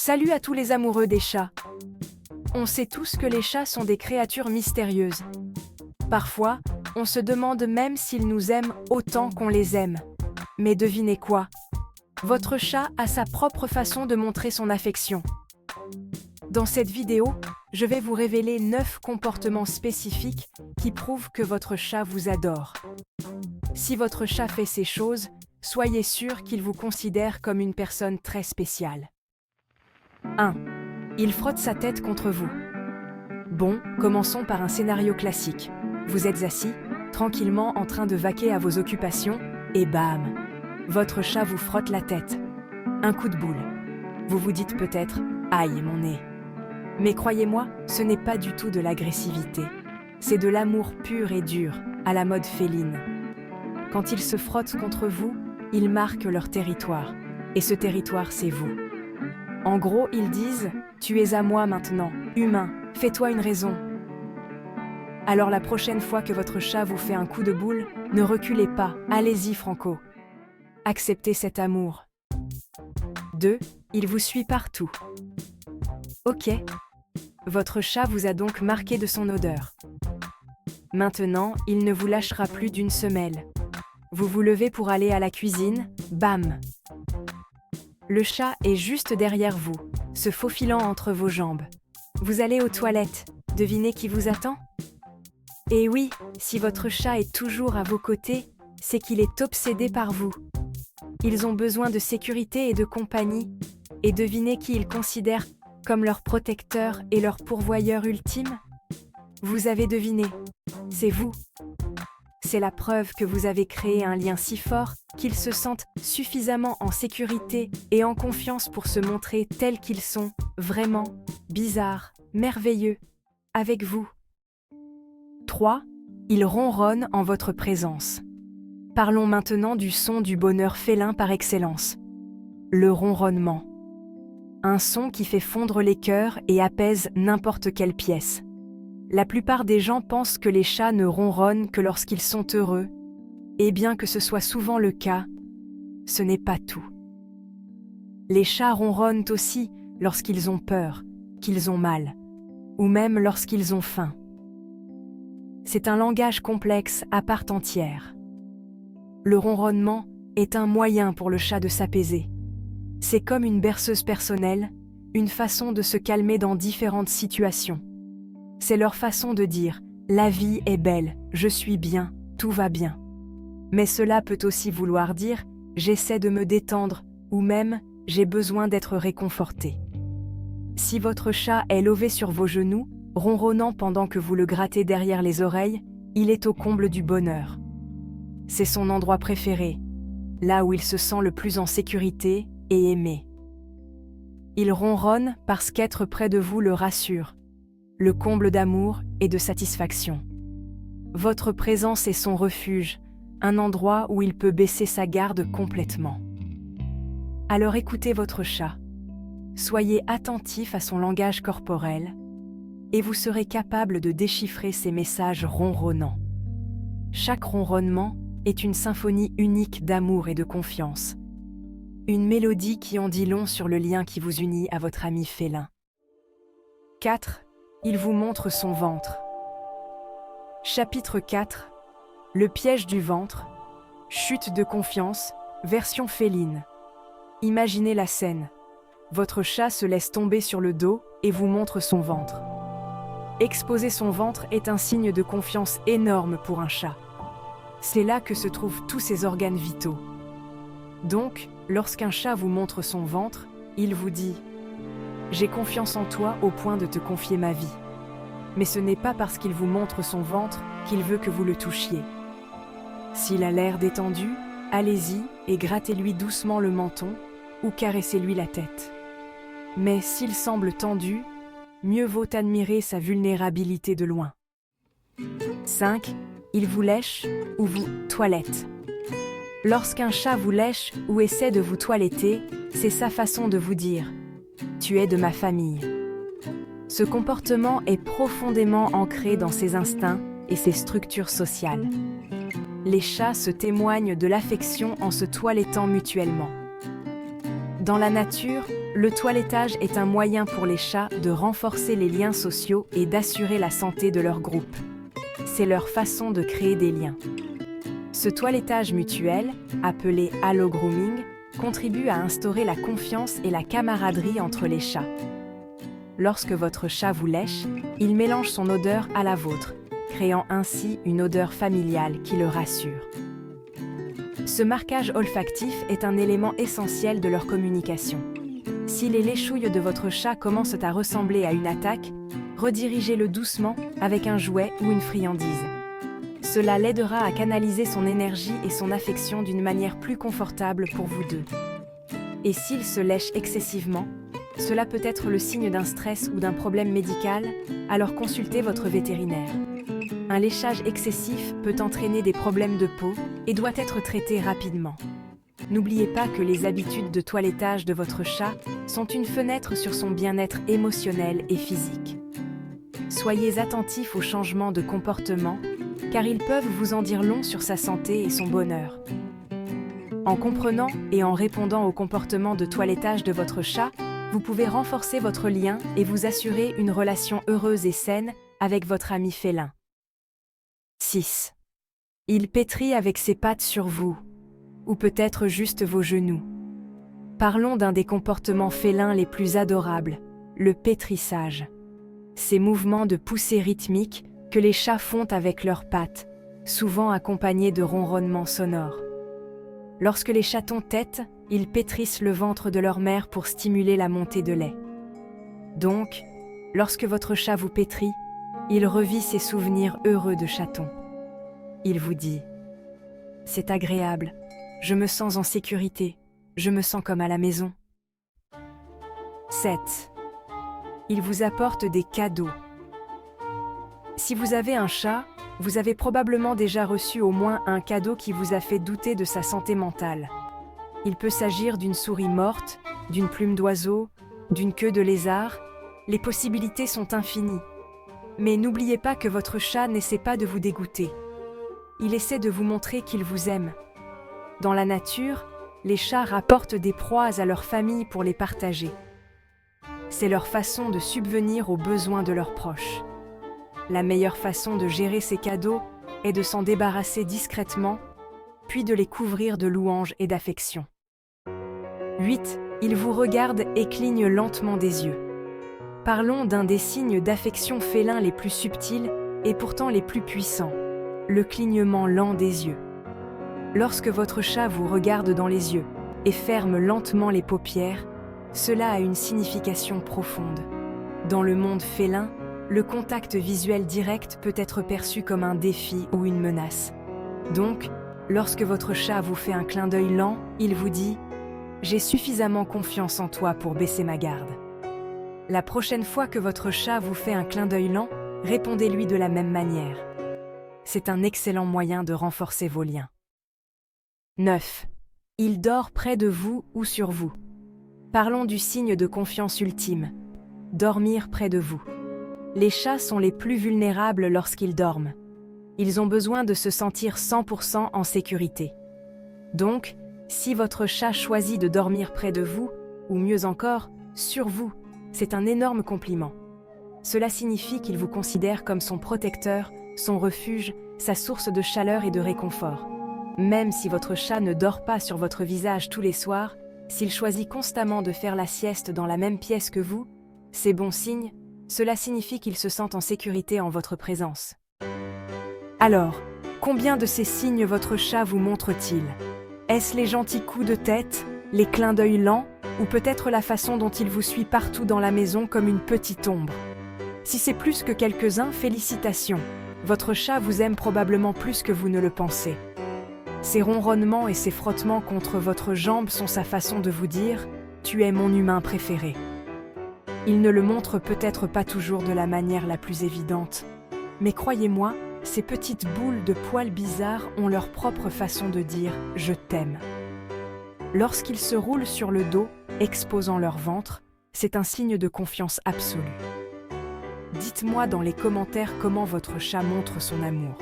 Salut à tous les amoureux des chats. On sait tous que les chats sont des créatures mystérieuses. Parfois, on se demande même s'ils nous aiment autant qu'on les aime. Mais devinez quoi? Votre chat a sa propre façon de montrer son affection. Dans cette vidéo, je vais vous révéler 9 comportements spécifiques qui prouvent que votre chat vous adore. Si votre chat fait ces choses, soyez sûr qu'il vous considère comme une personne très spéciale. 1. Il frotte sa tête contre vous. Bon, commençons par un scénario classique. Vous êtes assis, tranquillement en train de vaquer à vos occupations, et bam! Votre chat vous frotte la tête. Un coup de boule. Vous vous dites peut-être « Aïe, mon nez !» Mais croyez-moi, ce n'est pas du tout de l'agressivité. C'est de l'amour pur et dur, à la mode féline. Quand ils se frottent contre vous, ils marquent leur territoire. Et ce territoire, c'est vous. En gros, ils disent « Tu es à moi maintenant, humain, fais-toi une raison ». Alors la prochaine fois que votre chat vous fait un coup de boule, ne reculez pas, allez-y franco. Acceptez cet amour. 2. Il vous suit partout. Ok. Votre chat vous a donc marqué de son odeur. Maintenant, il ne vous lâchera plus d'une semelle. Vous vous levez pour aller à la cuisine, bam! Le chat est juste derrière vous, se faufilant entre vos jambes. Vous allez aux toilettes, devinez qui vous attend? Et oui, si votre chat est toujours à vos côtés, c'est qu'il est obsédé par vous. Ils ont besoin de sécurité et de compagnie, et devinez qui ils considèrent comme leur protecteur et leur pourvoyeur ultime? Vous avez deviné, c'est vous. C'est la preuve que vous avez créé un lien si fort qu'ils se sentent suffisamment en sécurité et en confiance pour se montrer tels qu'ils sont, vraiment, bizarres, merveilleux, avec vous. 3. Ils ronronnent en votre présence. Parlons maintenant du son du bonheur félin par excellence. Le ronronnement. Un son qui fait fondre les cœurs et apaise n'importe quelle pièce. La plupart des gens pensent que les chats ne ronronnent que lorsqu'ils sont heureux, et bien que ce soit souvent le cas, ce n'est pas tout. Les chats ronronnent aussi lorsqu'ils ont peur, qu'ils ont mal, ou même lorsqu'ils ont faim. C'est un langage complexe à part entière. Le ronronnement est un moyen pour le chat de s'apaiser. C'est comme une berceuse personnelle, une façon de se calmer dans différentes situations. C'est leur façon de dire « La vie est belle, je suis bien, tout va bien ». Mais cela peut aussi vouloir dire « J'essaie de me détendre » ou même « J'ai besoin d'être réconforté ». Si votre chat est lové sur vos genoux, ronronnant pendant que vous le grattez derrière les oreilles, il est au comble du bonheur. C'est son endroit préféré, là où il se sent le plus en sécurité et aimé. Il ronronne parce qu'être près de vous le rassure, le comble d'amour et de satisfaction. Votre présence est son refuge, un endroit où il peut baisser sa garde complètement. Alors écoutez votre chat. Soyez attentif à son langage corporel et vous serez capable de déchiffrer ses messages ronronnants. Chaque ronronnement est une symphonie unique d'amour et de confiance. Une mélodie qui en dit long sur le lien qui vous unit à votre ami félin. 4. Il vous montre son ventre. Chapitre 4. Le piège du ventre. Chute de confiance, version féline. Imaginez la scène. Votre chat se laisse tomber sur le dos et vous montre son ventre. Exposer son ventre est un signe de confiance énorme pour un chat. C'est là que se trouvent tous ses organes vitaux. Donc, lorsqu'un chat vous montre son ventre, il vous dit « J'ai confiance en toi au point de te confier ma vie ». Mais ce n'est pas parce qu'il vous montre son ventre qu'il veut que vous le touchiez. S'il a l'air détendu, allez-y et grattez-lui doucement le menton ou caressez-lui la tête. Mais s'il semble tendu, mieux vaut admirer sa vulnérabilité de loin. 5. Il vous lèche ou vous toilette. Lorsqu'un chat vous lèche ou essaie de vous toiletter, c'est sa façon de vous dire « Tu es de ma famille ». Ce comportement est profondément ancré dans ses instincts et ses structures sociales. Les chats se témoignent de l'affection en se toilettant mutuellement. Dans la nature, Le toilettage est un moyen pour les chats de renforcer les liens sociaux et d'assurer la santé de leur groupe. C'est leur façon de créer des liens. Ce toilettage mutuel, appelé allogrooming, contribue à instaurer la confiance et la camaraderie entre les chats. Lorsque votre chat vous lèche, il mélange son odeur à la vôtre, créant ainsi une odeur familiale qui le rassure. Ce marquage olfactif est un élément essentiel de leur communication. Si les léchouilles de votre chat commencent à ressembler à une attaque, redirigez-le doucement avec un jouet ou une friandise. Cela l'aidera à canaliser son énergie et son affection d'une manière plus confortable pour vous deux. Et s'il se lèche excessivement, cela peut être le signe d'un stress ou d'un problème médical, alors consultez votre vétérinaire. Un léchage excessif peut entraîner des problèmes de peau et doit être traité rapidement. N'oubliez pas que les habitudes de toilettage de votre chat sont une fenêtre sur son bien-être émotionnel et physique. Soyez attentifs aux changements de comportement, car ils peuvent vous en dire long sur sa santé et son bonheur. En comprenant et en répondant au comportement de toilettage de votre chat, vous pouvez renforcer votre lien et vous assurer une relation heureuse et saine avec votre ami félin. 6. Il pétrit avec ses pattes sur vous, ou peut-être juste vos genoux. Parlons d'un des comportements félins les plus adorables, le pétrissage. Ces mouvements de poussée rythmiques que les chats font avec leurs pattes, souvent accompagnés de ronronnements sonores. Lorsque les chatons tètent, ils pétrissent le ventre de leur mère pour stimuler la montée de lait. Donc, lorsque votre chat vous pétrit, il revit ses souvenirs heureux de chaton. Il vous dit « C'est agréable, je me sens en sécurité, je me sens comme à la maison. » 7. Il vous apporte des cadeaux. Si vous avez un chat, vous avez probablement déjà reçu au moins un cadeau qui vous a fait douter de sa santé mentale. Il peut s'agir d'une souris morte, d'une plume d'oiseau, d'une queue de lézard. Les possibilités sont infinies. Mais n'oubliez pas que votre chat n'essaie pas de vous dégoûter. Il essaie de vous montrer qu'il vous aime. Dans la nature, les chats rapportent des proies à leur famille pour les partager. C'est leur façon de subvenir aux besoins de leurs proches. La meilleure façon de gérer ces cadeaux est de s'en débarrasser discrètement, puis de les couvrir de louanges et d'affection. 8. Il vous regarde et cligne lentement des yeux. Parlons d'un des signes d'affection félin les plus subtils et pourtant les plus puissants, le clignement lent des yeux. Lorsque votre chat vous regarde dans les yeux et ferme lentement les paupières, cela a une signification profonde. Dans le monde félin, le contact visuel direct peut être perçu comme un défi ou une menace. Donc, lorsque votre chat vous fait un clin d'œil lent, il vous dit « J'ai suffisamment confiance en toi pour baisser ma garde ». La prochaine fois que votre chat vous fait un clin d'œil lent, répondez-lui de la même manière. C'est un excellent moyen de renforcer vos liens. 9. Il dort près de vous ou sur vous. Parlons du signe de confiance ultime, dormir près de vous. Les chats sont les plus vulnérables lorsqu'ils dorment. Ils ont besoin de se sentir 100% en sécurité. Donc, si votre chat choisit de dormir près de vous, ou mieux encore, sur vous, c'est un énorme compliment. Cela signifie qu'il vous considère comme son protecteur, son refuge, sa source de chaleur et de réconfort. Même si votre chat ne dort pas sur votre visage tous les soirs, s'il choisit constamment de faire la sieste dans la même pièce que vous, c'est bon signe, cela signifie qu'il se sent en sécurité en votre présence. Alors, combien de ces signes votre chat vous montre-t-il? Est-ce les gentils coups de tête, les clins d'œil lents, ou peut-être la façon dont il vous suit partout dans la maison comme une petite ombre? Si c'est plus que quelques-uns, félicitations. Votre chat vous aime probablement plus que vous ne le pensez. Ses ronronnements et ses frottements contre votre jambe sont sa façon de vous dire « Tu es mon humain préféré ». Il ne le montre peut-être pas toujours de la manière la plus évidente, mais croyez-moi, ces petites boules de poils bizarres ont leur propre façon de dire « Je t'aime ». Lorsqu'ils se roulent sur le dos, exposant leur ventre, c'est un signe de confiance absolue. Dites-moi dans les commentaires comment votre chat montre son amour.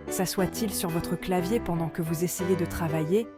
S'assoit-il sur votre clavier pendant que vous essayez de travailler,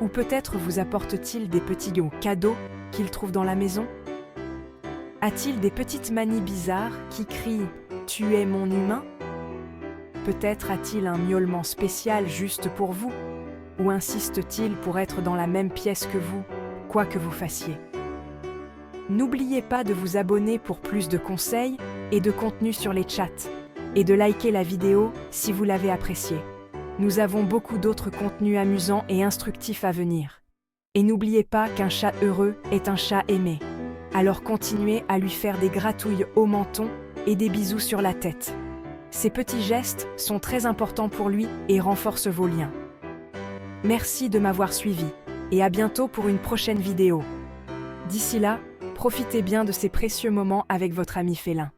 ou peut-être vous apporte-t-il des petits cadeaux qu'il trouve dans la maison? A-t-il des petites manies bizarres qui crient « Tu es mon humain » ? Peut-être a-t-il un miaulement spécial juste pour vous? Ou insiste-t-il pour être dans la même pièce que vous, quoi que vous fassiez? N'oubliez pas de vous abonner pour plus de conseils et de contenu sur les chats, et de liker la vidéo si vous l'avez appréciée. Nous avons beaucoup d'autres contenus amusants et instructifs à venir. Et n'oubliez pas qu'un chat heureux est un chat aimé. Alors continuez à lui faire des gratouilles au menton et des bisous sur la tête. Ces petits gestes sont très importants pour lui et renforcent vos liens. Merci de m'avoir suivi, et à bientôt pour une prochaine vidéo. D'ici là, profitez bien de ces précieux moments avec votre ami félin.